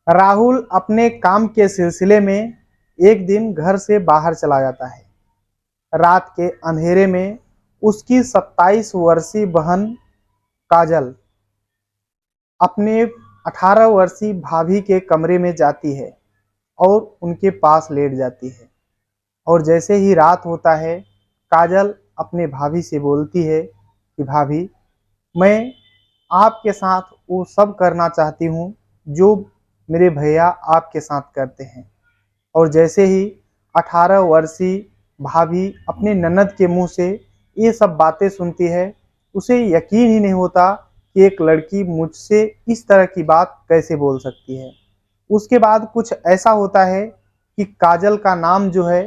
राहुल अपने काम के सिलसिले में एक दिन घर से बाहर चला जाता है। रात के अंधेरे में उसकी 27 वर्षीय बहन काजल अपने 18 वर्षीय भाभी के कमरे में जाती है और उनके पास लेट जाती है। और जैसे ही रात होता है, काजल अपने भाभी से बोलती है कि भाभी, मैं आपके साथ वो सब करना चाहती हूँ जो मेरे भैया आपके साथ करते हैं। और जैसे ही 18 वर्षीय भाभी अपने ननद के मुंह से ये सब बातें सुनती है, उसे यकीन ही नहीं होता कि एक लड़की मुझसे इस तरह की बात कैसे बोल सकती है। उसके बाद कुछ ऐसा होता है कि काजल का नाम जो है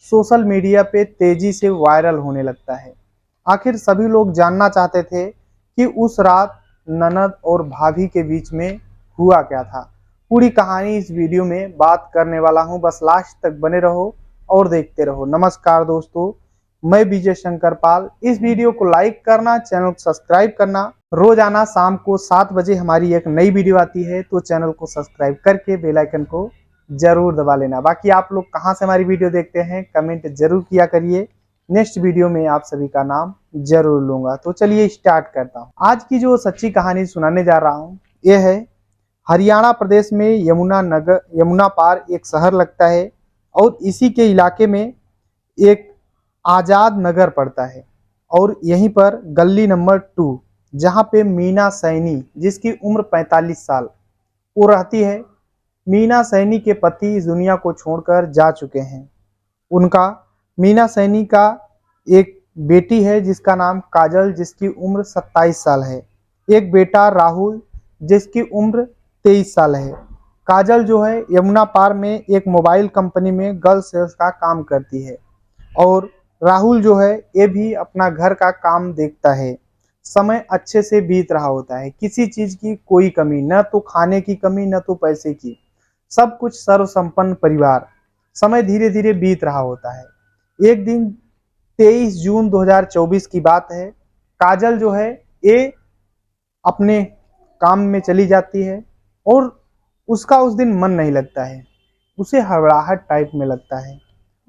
सोशल मीडिया पे तेजी से वायरल होने लगता है। आखिर सभी लोग जानना चाहते थे कि उस रात ननद और भाभी के बीच में हुआ क्या था। पूरी कहानी इस वीडियो में बात करने वाला हूं, बस लास्ट तक बने रहो और देखते रहो। नमस्कार दोस्तों, मैं विजय शंकर पाल। इस वीडियो को लाइक करना, चैनल को सब्सक्राइब करना। रोजाना शाम को 7 बजे हमारी एक नई वीडियो आती है, तो चैनल को सब्सक्राइब करके बेल आइकन को जरूर दबा लेना। बाकी आप लोग कहां से हमारी वीडियो देखते हैं कमेंट जरूर किया करिए। नेक्स्ट वीडियो में आप सभी का नाम जरूर लूंगा। तो चलिए स्टार्ट करता हूं। आज की जो सच्ची कहानी सुनाने जा रहा हूं, यह है हरियाणा प्रदेश में यमुना पार एक शहर लगता है और इसी के इलाके में एक आजाद नगर पड़ता है। और यहीं पर गली नंबर 2, जहां पे मीना सैनी, जिसकी उम्र 45 साल, वो रहती है। मीना सैनी के पति इस दुनिया को छोड़कर जा चुके हैं। उनका मीना सैनी का एक बेटी है जिसका नाम काजल, जिसकी उम्र 27 साल है। एक बेटा राहुल, जिसकी उम्र 23 साल है। काजल जो है यमुना पार में एक मोबाइल कंपनी में गर्ल सेल्स का काम करती है और राहुल जो है ये भी अपना घर का काम देखता है। समय अच्छे से बीत रहा होता है, किसी चीज की कोई कमी, न तो खाने की कमी न तो पैसे की, सब कुछ सर्वसंपन्न परिवार। समय धीरे धीरे बीत रहा होता है। एक दिन 23 जून 2024 की बात है। काजल जो है ये अपने काम में चली जाती है और उसका उस दिन मन नहीं लगता है। उसे हड़बड़ाहट टाइप में लगता है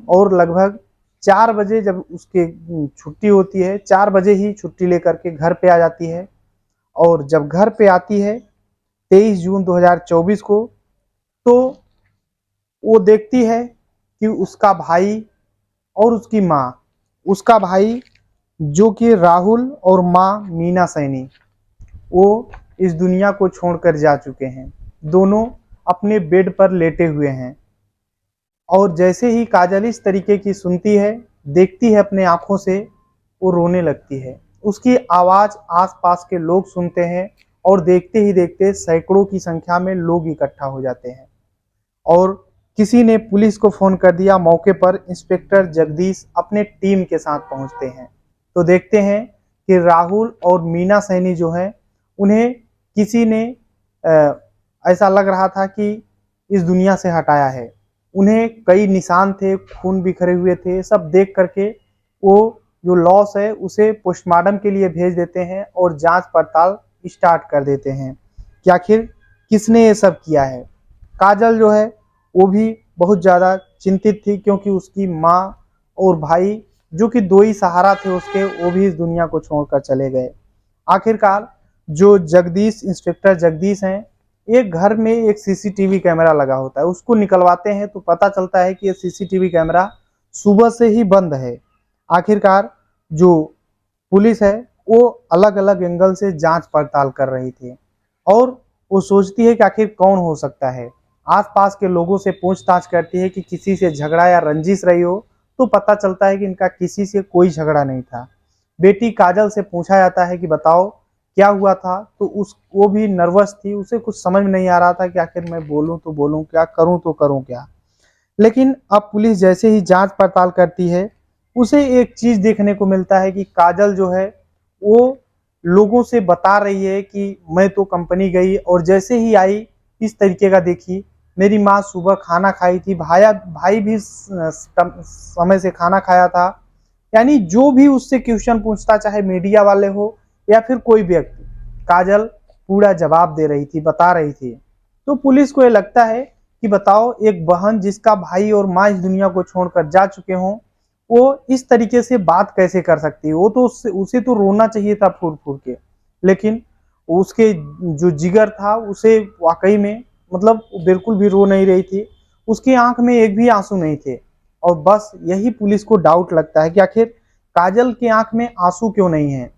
और लगभग 4 बजे जब उसके छुट्टी होती है, 4 बजे ही छुट्टी लेकर के घर पे आ जाती है। और जब घर पे आती है 23 जून 2024 को, तो वो देखती है कि उसका भाई और उसकी माँ, उसका भाई जो कि राहुल और माँ मीना सैनी, वो इस दुनिया को छोड़कर जा चुके हैं। दोनों अपने बेड पर लेटे हुए हैं। और जैसे ही काजल इस तरीके की सुनती है, देखती है अपने आंखों से, वो रोने लगती है। उसकी आवाज आसपास के लोग सुनते हैं और देखते ही देखते सैकड़ों की संख्या में लोग इकट्ठा हो जाते हैं। और किसी ने पुलिस को फोन कर दिया। मौके पर इंस्पेक्टर जगदीश अपने टीम के साथ पहुंचते हैं तो देखते हैं कि राहुल और मीना सैनी जो है, उन्हें किसी ने ऐसा लग रहा था कि इस दुनिया से हटाया है। उन्हें कई निशान थे, खून बिखरे हुए थे। सब देख करके वो जो लॉस है उसे पोस्टमार्टम के लिए भेज देते हैं और जांच पड़ताल स्टार्ट कर देते हैं कि आखिर किसने ये सब किया है। काजल जो है वो भी बहुत ज़्यादा चिंतित थी, क्योंकि उसकी माँ और भाई जो कि 2 ही सहारा थे उसके, वो भी इस दुनिया को छोड़कर चले गए। आखिरकार जो इंस्पेक्टर जगदीश हैं, एक घर में एक सीसीटीवी कैमरा लगा होता है, उसको निकलवाते हैं तो पता चलता है कि ये सीसीटीवी कैमरा सुबह से ही बंद है। आखिरकार जो पुलिस है वो अलग अलग एंगल से जांच पड़ताल कर रही थी और वो सोचती है कि आखिर कौन हो सकता है। आसपास के लोगों से पूछताछ करती है कि किसी से झगड़ा या रंजिश रही हो, तो पता चलता है कि इनका किसी से कोई झगड़ा नहीं था। बेटी काजल से पूछा जाता है कि बताओ क्या हुआ था, तो वो भी नर्वस थी। उसे कुछ समझ में नहीं आ रहा था कि आखिर मैं बोलूं तो बोलूं क्या, करूं तो करूं क्या। लेकिन अब पुलिस जैसे ही जांच पड़ताल करती है, उसे एक चीज देखने को मिलता है कि काजल जो है वो लोगों से बता रही है कि मैं तो कंपनी गई और जैसे ही आई इस तरीके का देखी, मेरी माँ सुबह खाना खाई थी, भाई भी समय से खाना खाया था। यानी जो भी उससे क्वेश्चन पूछता, चाहे मीडिया वाले हो या फिर कोई व्यक्ति, काजल पूरा जवाब दे रही थी, बता रही थी। तो पुलिस को ये लगता है कि बताओ, एक बहन जिसका भाई और माँ इस दुनिया को छोड़कर जा चुके हों, वो इस तरीके से बात कैसे कर सकती है। वो तो उसे तो रोना चाहिए था फूट फूट के, लेकिन उसके जो जिगर था उसे वाकई में मतलब बिल्कुल भी रो नहीं रही थी। उसकी आंख में एक भी आंसू नहीं थे। और बस यही पुलिस को डाउट लगता है कि आखिर काजल की आंख में आंसू क्यों नहीं है।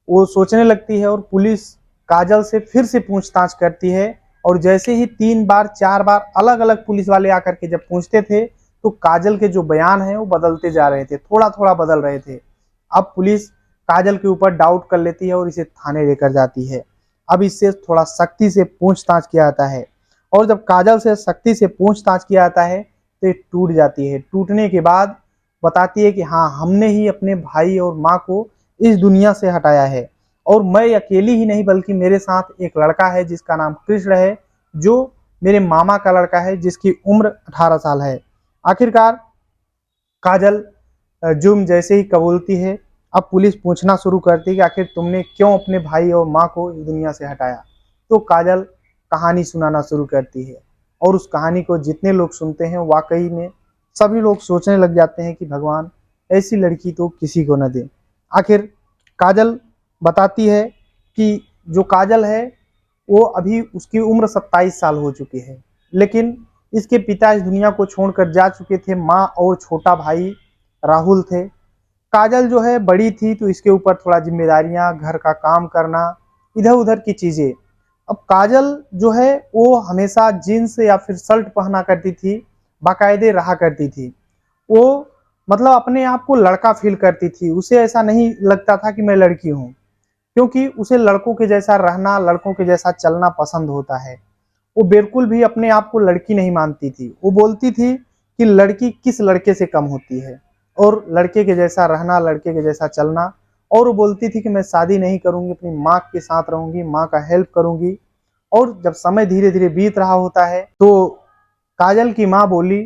वो सोचने लगती है और पुलिस काजल से फिर से पूछताछ करती है। और जैसे ही 3 बार 4 बार अलग अलग पुलिस वाले आकर के जब पूछते थे, तो काजल के जो बयान है वो बदलते जा रहे थे, थोड़ा थोड़ा बदल रहे थे। अब पुलिस काजल के ऊपर डाउट कर लेती है और इसे थाने लेकर जाती है। अब इससे थोड़ा सख्ती से पूछताछ किया जाता है। और जब काजल से सख्ती से पूछताछ किया जाता है तो ये टूट जाती है। टूटने के बाद बताती है कि हाँ, हमने ही अपने भाई और माँ को इस दुनिया से हटाया है। और मैं अकेली ही नहीं बल्कि मेरे साथ एक लड़का है जिसका नाम कृष्ण है, जो मेरे मामा का लड़का है, जिसकी उम्र 18 साल है। आखिरकार काजल जुर्म जैसे ही कबूलती है, अब पुलिस पूछना शुरू करती है कि आखिर तुमने क्यों अपने भाई और माँ को इस दुनिया से हटाया। तो काजल कहानी सुनाना शुरू करती है। और उस कहानी को जितने लोग सुनते हैं वाकई में सभी लोग सोचने लग जाते हैं कि भगवान ऐसी लड़की तो किसी को न दे। आखिर काजल बताती है कि जो काजल है वो अभी उसकी उम्र 27 साल हो चुकी है, लेकिन इसके पिता इस दुनिया को छोड़कर जा चुके थे। माँ और छोटा भाई राहुल थे। काजल जो है बड़ी थी तो इसके ऊपर थोड़ा जिम्मेदारियां, घर का काम करना, इधर उधर की चीजें। अब काजल जो है वो हमेशा जीन्स या फिर शर्ट पहना करती थी, बाकायदे रहा करती थी। वो मतलब अपने आप को लड़का फील करती थी। उसे ऐसा नहीं लगता था कि मैं लड़की हूँ, क्योंकि उसे लड़कों के जैसा रहना, लड़कों के जैसा चलना पसंद होता है। वो बिल्कुल भी अपने आप को लड़की नहीं मानती थी। वो बोलती थी कि लड़की किस लड़के से कम होती है, और लड़के के जैसा रहना, लड़के के जैसा चलना। और वो बोलती थी कि मैं शादी नहीं करूंगी, अपनी माँ के साथ रहूंगी, माँ का हेल्प करूंगी। और जब समय धीरे धीरे बीत रहा होता है तो काजल की माँ बोली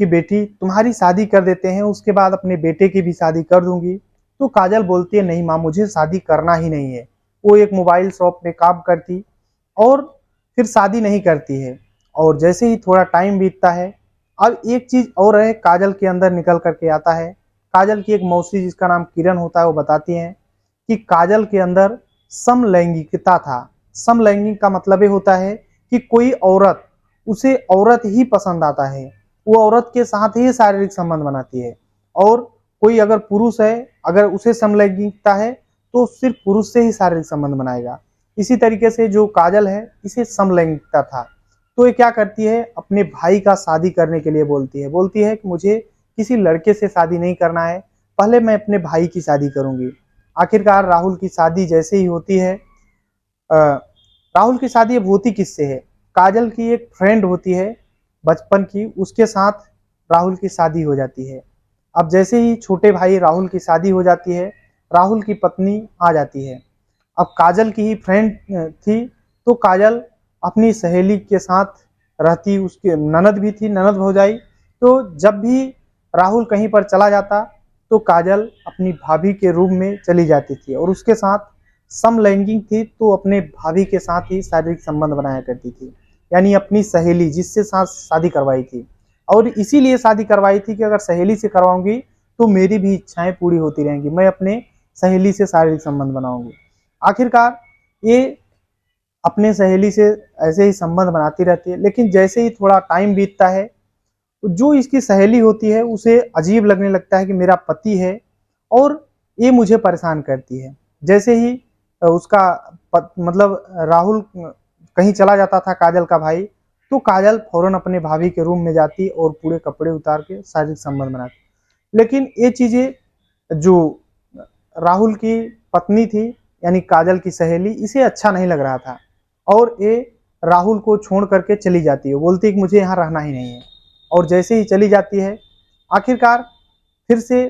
कि बेटी तुम्हारी शादी कर देते हैं, उसके बाद अपने बेटे की भी शादी कर दूंगी। तो काजल बोलती है नहीं माँ, मुझे शादी करना ही नहीं है। वो एक मोबाइल शॉप में काम करती और फिर शादी नहीं करती है। और जैसे ही थोड़ा टाइम बीतता है, अब एक चीज और है काजल के अंदर निकल करके आता है। काजल की एक मौसी जिसका नाम किरण होता है वो बताती हैं कि काजल के अंदर समलैंगिकता था। समलैंगिक का मतलब ये होता है कि कोई औरत, उसे औरत ही पसंद आता है, वो औरत के साथ ही शारीरिक संबंध बनाती है। और कोई अगर पुरुष है, अगर उसे समलैंगिकता है तो सिर्फ पुरुष से ही शारीरिक संबंध बनाएगा। इसी तरीके से जो काजल है इसे समलैंगिकता था। तो ये क्या करती है, अपने भाई का शादी करने के लिए बोलती है कि मुझे किसी लड़के से शादी नहीं करना है, पहले मैं अपने भाई की शादी करूंगी। आखिरकार राहुल की शादी जैसे ही होती है, राहुल की शादी अब होती किससे है, काजल की एक फ्रेंड होती है बचपन की, उसके साथ राहुल की शादी हो जाती है। अब जैसे ही छोटे भाई राहुल की शादी हो जाती है, राहुल की पत्नी आ जाती है। अब काजल की ही फ्रेंड थी, तो काजल अपनी सहेली के साथ रहती, उसकी ननद भी थी, ननद भौजाई। तो जब भी राहुल कहीं पर चला जाता तो काजल अपनी भाभी के रूम में चली जाती थी और उसके साथ समलैंगिक थी, तो अपने भाभी के साथ ही शारीरिक संबंध बनाया करती थी, यानी अपनी सहेली जिससे साथ शादी करवाई थी। और इसीलिए शादी करवाई थी कि अगर सहेली से करवाऊंगी तो मेरी भी इच्छाएं पूरी होती रहेंगी, मैं अपने सहेली से शारीरिक संबंध बनाऊंगी। आखिरकार ये अपने सहेली से ऐसे ही संबंध बनाती रहती है, लेकिन जैसे ही थोड़ा टाइम बीतता है तो जो इसकी सहेली होती है उसे अजीब लगने लगता है कि मेरा पति है और ये मुझे परेशान करती है। जैसे ही उसका मतलब राहुल कहीं चला जाता था, काजल का भाई, तो काजल फौरन अपने भाभी के रूम में जाती और पूरे कपड़े उतार के शारीरिक संबंध बनाती। लेकिन ये चीजें जो राहुल की पत्नी थी, यानी काजल की सहेली, इसे अच्छा नहीं लग रहा था और ये राहुल को छोड़ करके चली जाती है। बोलती है कि मुझे यहाँ रहना ही नहीं है। और जैसे ही चली जाती है, आखिरकार फिर से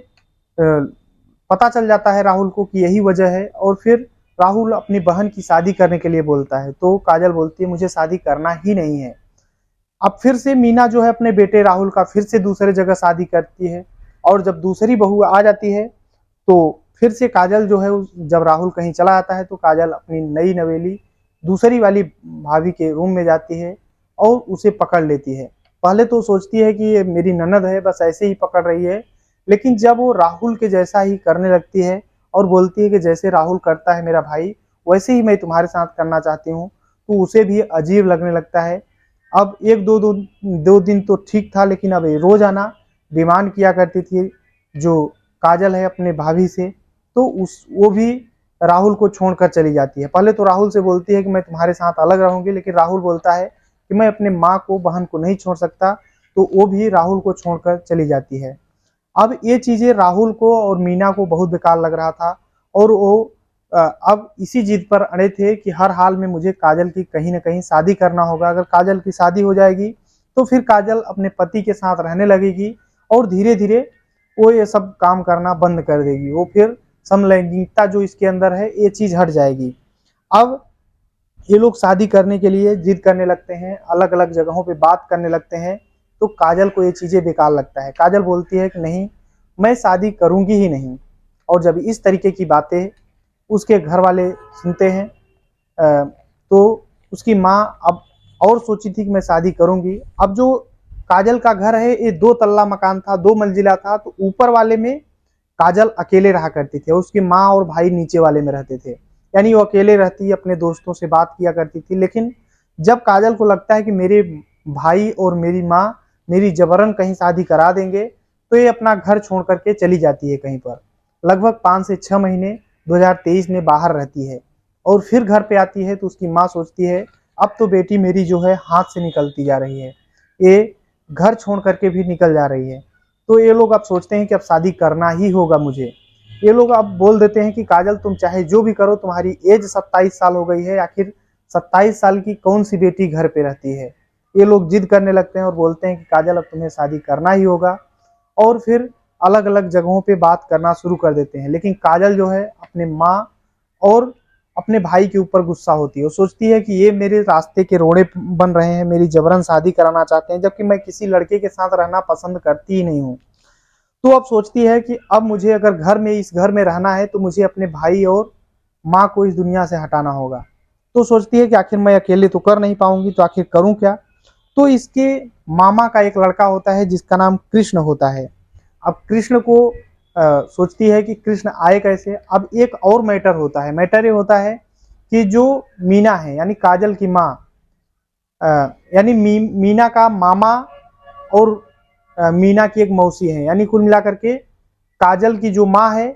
पता चल जाता है राहुल को कि यही वजह है, और फिर राहुल अपनी बहन की शादी करने के लिए बोलता है। तो काजल बोलती है मुझे शादी करना ही नहीं है। अब फिर से मीना जो है अपने बेटे राहुल का फिर से दूसरे जगह शादी करती है। और जब दूसरी बहू आ जाती है तो फिर से काजल जो है, जब राहुल कहीं चला जाता है तो काजल अपनी नई नवेली दूसरी वाली भाभी के रूम में जाती है और उसे पकड़ लेती है। पहले तो सोचती है कि ये मेरी ननद है, बस ऐसे ही पकड़ रही है, लेकिन जब वो राहुल के जैसा ही करने लगती है और बोलती है कि जैसे राहुल करता है मेरा भाई, वैसे ही मैं तुम्हारे साथ करना चाहती हूँ, तो उसे भी अजीब लगने लगता है। अब एक दो दिन तो ठीक था, लेकिन अब ये रोजाना डिमांड किया करती थी जो काजल है अपने भाभी से, तो उस वो भी राहुल को छोड़कर चली जाती है। पहले तो राहुल से बोलती है कि मैं तुम्हारे साथ अलग रहूंगी, लेकिन राहुल बोलता है कि मैं अपने माँ को, बहन को नहीं छोड़ सकता, तो वो भी राहुल को छोड़कर चली जाती है। अब ये चीजें राहुल को और मीना को बहुत बेकार लग रहा था, और वो अब इसी जिद पर अड़े थे कि हर हाल में मुझे काजल की कहीं ना कहीं शादी करना होगा। अगर काजल की शादी हो जाएगी तो फिर काजल अपने पति के साथ रहने लगेगी और धीरे धीरे वो ये सब काम करना बंद कर देगी। वो फिर समलैंगिकता जो इसके अंदर है ये चीज हट जाएगी। अब ये लोग शादी करने के लिए जिद करने लगते हैं, अलग अलग जगहों पे बात करने लगते हैं, तो काजल को ये चीजें बेकार लगता है। काजल बोलती है कि नहीं, मैं शादी करूंगी ही नहीं। और जब इस तरीके की बातें उसके घर वाले सुनते हैं, तो उसकी माँ अब और सोची थी कि मैं शादी करूंगी। अब जो काजल का घर है ये 2 तल्ला मकान था, 2 मंजिला था, तो ऊपर वाले में काजल अकेले रहा करती थी, उसकी माँ और भाई नीचे वाले में रहते थे। यानी वो अकेले रहती, अपने दोस्तों से बात किया करती थी। लेकिन जब काजल को लगता है कि मेरे भाई और मेरी माँ मेरी जबरन कहीं शादी करा देंगे, तो ये अपना घर छोड़ करके चली जाती है कहीं पर। लगभग 5 से 6 महीने 2023 में बाहर रहती है, और फिर घर पे आती है तो उसकी माँ सोचती है अब तो बेटी मेरी जो है हाथ से निकलती जा रही है, ये घर छोड़ करके भी निकल जा रही है। तो ये लोग अब सोचते हैं कि अब शादी करना ही होगा मुझे। ये लोग अब बोल देते हैं कि काजल तुम चाहे जो भी करो, तुम्हारी एज 27 साल हो गई है, आखिर 27 साल की कौन सी बेटी घर पे रहती है। ये लोग जिद करने लगते हैं और बोलते हैं कि काजल अब तुम्हें शादी करना ही होगा, और फिर अलग अलग जगहों पे बात करना शुरू कर देते हैं। लेकिन काजल जो है अपने माँ और अपने भाई के ऊपर गुस्सा होती है। वो सोचती है कि ये मेरे रास्ते के रोड़े बन रहे हैं, मेरी जबरन शादी कराना चाहते हैं, जबकि मैं किसी लड़के के साथ रहना पसंद करती ही नहीं हूँ। तो अब सोचती है कि अब मुझे अगर इस घर में रहना है तो मुझे अपने भाई और माँ को इस दुनिया से हटाना होगा। तो सोचती है कि आखिर मैं अकेले तो कर नहीं पाऊंगी, तो आखिर करूं क्या। तो इसके मामा का एक लड़का होता है जिसका नाम कृष्ण होता है। अब कृष्ण को सोचती है कि कृष्ण आए कैसे। अब एक और मैटर होता है, मैटर ये होता है कि जो मीना है यानी काजल की माँ, यानी मीना का मामा और मीना की एक मौसी है, यानी कुल मिलाकर के काजल की जो माँ है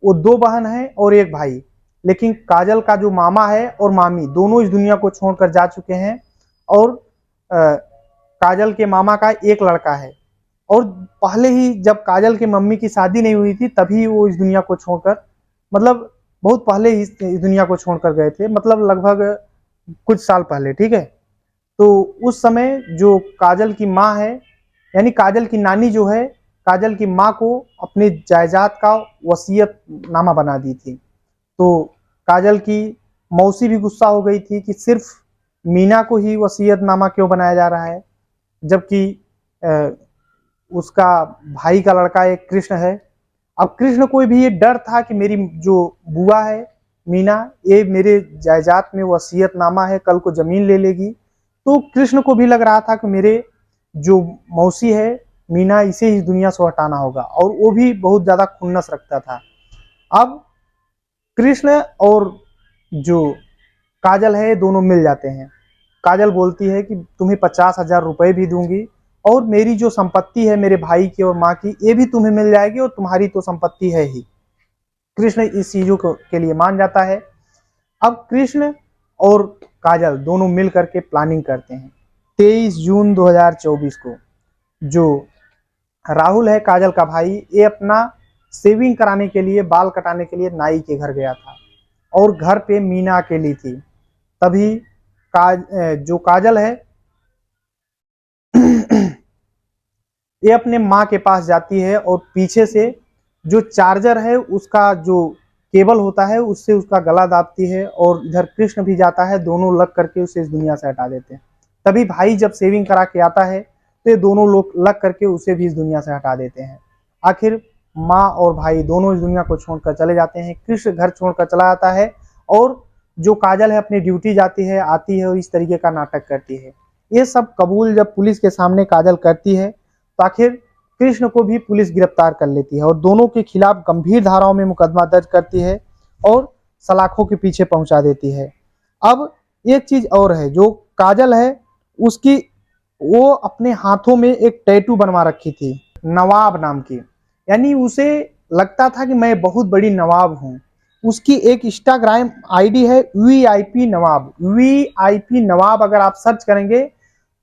वो 2 बहन है और एक भाई। लेकिन काजल का जो मामा है और मामी दोनों इस दुनिया को छोड़कर जा चुके हैं, और काजल के मामा का एक लड़का है। और पहले ही जब काजल के मम्मी की शादी नहीं हुई थी तभी वो इस दुनिया को छोड़कर, मतलब बहुत पहले ही इस दुनिया को छोड़कर गए थे, मतलब लगभग कुछ साल पहले, ठीक है। तो उस समय जो काजल की माँ है, यानी काजल की नानी जो है, काजल की माँ को अपने जायदाद का वसीयत नामा बना दी थी। तो काजल की मौसी भी गुस्सा हो गई थी कि सिर्फ मीना को ही वसीयत नामा क्यों बनाया जा रहा है, जबकि उसका भाई का लड़का एक कृष्ण है। अब कृष्ण को भी ये डर था कि मेरी जो बुआ है मीना, ये मेरे जायदाद में वसीयतनामा है, कल को जमीन ले लेगी। तो कृष्ण को भी लग रहा था कि मेरे जो मौसी है मीना, इसे इस दुनिया से हटाना होगा, और वो भी बहुत ज्यादा खुन्नस रखता था। अब कृष्ण और जो काजल है दोनों मिल जाते हैं। काजल बोलती है कि तुम्हें 50,000 रुपए भी दूंगी, और मेरी जो संपत्ति है मेरे भाई की और माँ की, ये भी तुम्हें मिल जाएगी, और तुम्हारी तो संपत्ति है ही। कृष्ण इस चीजों के लिए मान जाता है। अब कृष्ण और काजल दोनों मिल करके प्लानिंग करते हैं। 23 जून 2024 को जो राहुल है काजल का भाई, ये अपना सेविंग कराने के लिए, बाल कटाने के लिए नाई के घर गया था, और घर पे मीना अकेली थी। तभी जो काजल है ये अपने माँ के पास जाती है, और पीछे से जो चार्जर है उसका जो केबल होता है उससे उसका गला दाबती है, और इधर कृष्ण भी जाता है, दोनों लग करके उसे इस दुनिया से हटा देते हैं। तभी भाई जब सेविंग करा के आता है तो ये दोनों लोग लग करके उसे भी इस दुनिया से हटा देते हैं। आखिर माँ और भाई दोनों इस दुनिया को छोड़कर चले जाते हैं। कृष्ण घर छोड़कर चला जाता है, और जो काजल है अपनी ड्यूटी जाती है, आती है और इस तरीके का नाटक करती है। ये सब कबूल जब पुलिस के सामने काजल करती है तो आखिर कृष्ण को भी पुलिस गिरफ्तार कर लेती है और दोनों के खिलाफ गंभीर धाराओं में मुकदमा दर्ज करती है और सलाखों के पीछे पहुंचा देती है। अब एक चीज और है, जो काजल है उसकी, वो अपने हाथों में एक टैटू बनवा रखी थी नवाब नाम की, यानी उसे लगता था कि मैं बहुत बड़ी नवाब हूँ। उसकी एक इंस्टाग्राम आईडी है वीआईपी नवाब। वीआईपी नवाब अगर आप सर्च करेंगे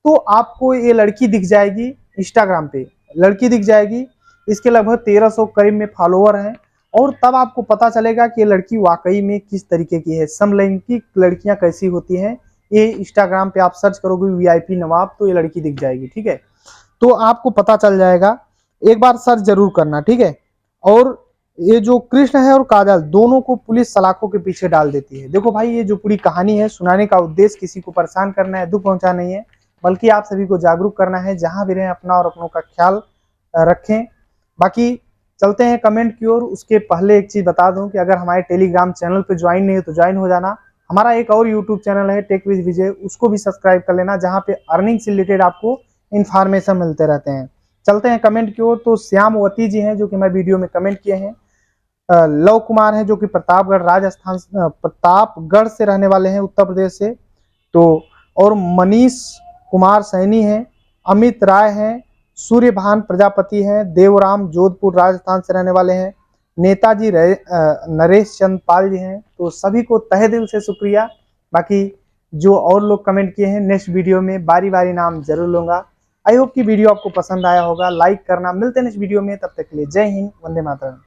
तो आपको ये लड़की दिख जाएगी, इंस्टाग्राम पे लड़की दिख जाएगी। इसके लगभग 1300 करीब में फॉलोअर हैं और तब आपको पता चलेगा कि ये लड़की वाकई में किस तरीके की है, समलैंगिक लड़कियां कैसी होती हैं। ये इंस्टाग्राम पे आप सर्च करोगे वीआईपी नवाब तो ये लड़की दिख जाएगी, ठीक है। तो आपको पता चल जाएगा, एक बार सर्च जरूर करना, ठीक है। और ये जो कृष्ण है और काजल दोनों को पुलिस सलाखों के पीछे डाल देती है। देखो भाई, ये जो पूरी कहानी है सुनाने का उद्देश्य किसी को परेशान करना है, दुख पहुंचाना नहीं है, बल्कि आप सभी को जागरूक करना है। जहां भी रहें अपना और अपनों का ख्याल रखें। बाकी चलते हैं कमेंट की ओर। उसके पहले एक चीज बता दूं कि अगर हमारे टेलीग्राम चैनल पे ज्वाइन नहीं है तो ज्वाइन हो जाना। हमारा एक और यूट्यूब चैनल है टेक विद विजय, उसको भी सब्सक्राइब कर लेना, जहां पे अर्निंग से रिलेटेड आपको इन्फॉर्मेशन मिलते रहते हैं। चलते हैं कमेंट की ओर। तो श्यामवती जी हैं जो कि मैं वीडियो में कमेंट किए हैं। लव कुमार हैं जो कि प्रतापगढ़ राजस्थान, प्रतापगढ़ से रहने वाले हैं, उत्तर प्रदेश से। तो और मनीष कुमार सैनी हैं, अमित राय हैं, सूर्यभान प्रजापति हैं, देवराम जोधपुर राजस्थान से रहने वाले हैं, नेताजी नरेश चंद पाल जी हैं। तो सभी को तहे दिल से शुक्रिया। बाकी जो और लोग कमेंट किए हैं, नेक्स्ट वीडियो में बारी बारी नाम जरूर लूंगा। आई होप कि वीडियो आपको पसंद आया होगा। लाइक करना। मिलते हैं नेक्स्ट वीडियो में, तब तक के लिए जय हिंद, वंदे मातरम।